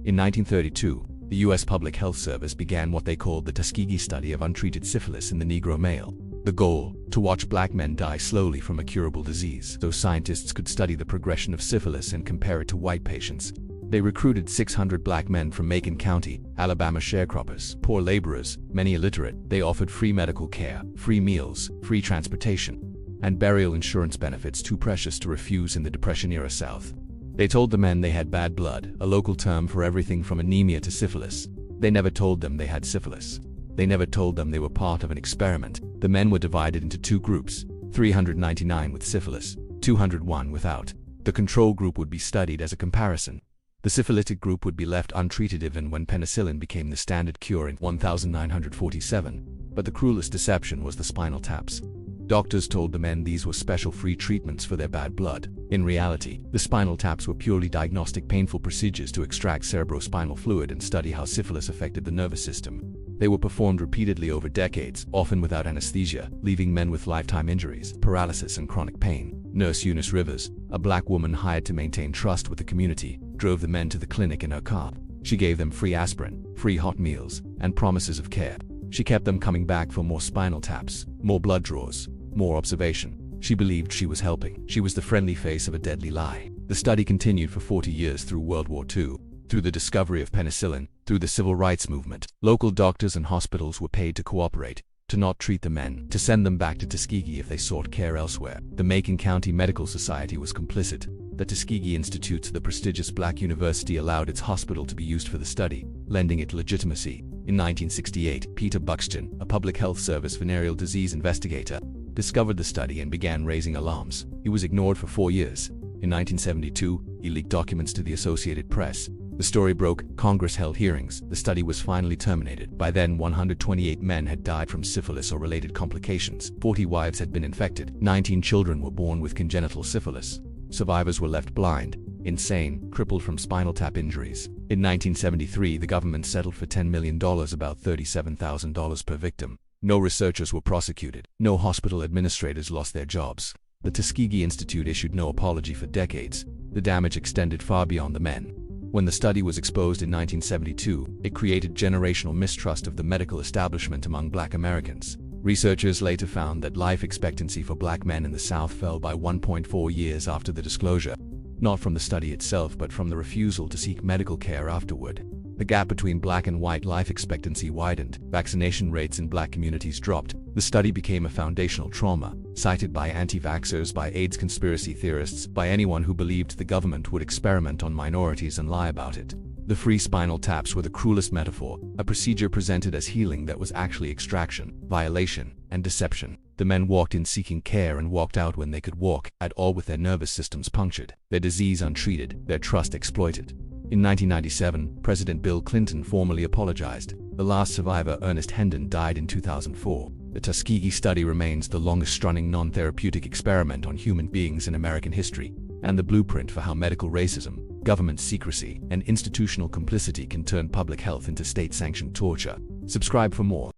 In 1932, the U.S. Public Health Service began what they called the Tuskegee study of untreated syphilis in the Negro male. The goal: to watch black men die slowly from a curable disease, so scientists could study the progression of syphilis and compare it to white patients. They recruited 600 black men from Macon County, Alabama, sharecroppers, poor laborers, many illiterate. They offered free medical care, free meals, free transportation, and burial insurance benefits too precious to refuse in the Depression-era South. They told the men they had bad blood, a local term for everything from anemia to syphilis. They never told them they had syphilis. They never told them they were part of an experiment. The men were divided into two groups, 399 with syphilis, 201 without. The control group would be studied as a comparison. The syphilitic group would be left untreated even when penicillin became the standard cure in 1947. But the cruelest deception was the spinal taps. Doctors told the men these were special free treatments for their bad blood. In reality, the spinal taps were purely diagnostic painful procedures to extract cerebrospinal fluid and study how syphilis affected the nervous system. They were performed repeatedly over decades, often without anesthesia, leaving men with lifetime injuries, paralysis, and chronic pain. Nurse Eunice Rivers, a black woman hired to maintain trust with the community, drove the men to the clinic in her car. She gave them free aspirin, free hot meals, and promises of care. She kept them coming back for more spinal taps, more blood draws, more observation. She believed she was helping. She was the friendly face of a deadly lie. The study continued for 40 years through World War II, through the discovery of penicillin, through the civil rights movement. Local doctors and hospitals were paid to cooperate, to not treat the men, to send them back to Tuskegee if they sought care elsewhere. The Macon County Medical Society was complicit. The Tuskegee Institute, the prestigious black university, allowed its hospital to be used for the study, lending it legitimacy. In 1968, Peter Buxton, a public health service venereal disease investigator, discovered the study and began raising alarms. He was ignored for 4 years. In 1972, he leaked documents to the Associated Press. The story broke. Congress held hearings. The study was finally terminated. By then, 128 men had died from syphilis or related complications. 40 wives had been infected. 19 children were born with congenital syphilis. Survivors were left blind, insane, crippled from spinal tap injuries. In 1973, the government settled for $10 million, about $37,000 per victim. No researchers were prosecuted. No hospital administrators lost their jobs. The Tuskegee Institute issued no apology for decades. The damage extended far beyond the men. When the study was exposed in 1972, it created generational mistrust of the medical establishment among black Americans. Researchers later found that life expectancy for black men in the South fell by 1.4 years after the disclosure, not from the study itself but from the refusal to seek medical care afterward. The gap between black and white life expectancy widened. Vaccination rates in black communities dropped. The study became a foundational trauma, cited by anti-vaxxers, by AIDS conspiracy theorists, by anyone who believed the government would experiment on minorities and lie about it. The free spinal taps were the cruelest metaphor, a procedure presented as healing that was actually extraction, violation, and deception. The men walked in seeking care and walked out when they could walk at all with their nervous systems punctured, their disease untreated, their trust exploited. In 1997, President Bill Clinton formally apologized. The last survivor, Ernest Hendon, died in 2004. The Tuskegee study remains the longest-running non-therapeutic experiment on human beings in American history, and the blueprint for how medical racism, government secrecy, and institutional complicity can turn public health into state-sanctioned torture. Subscribe for more.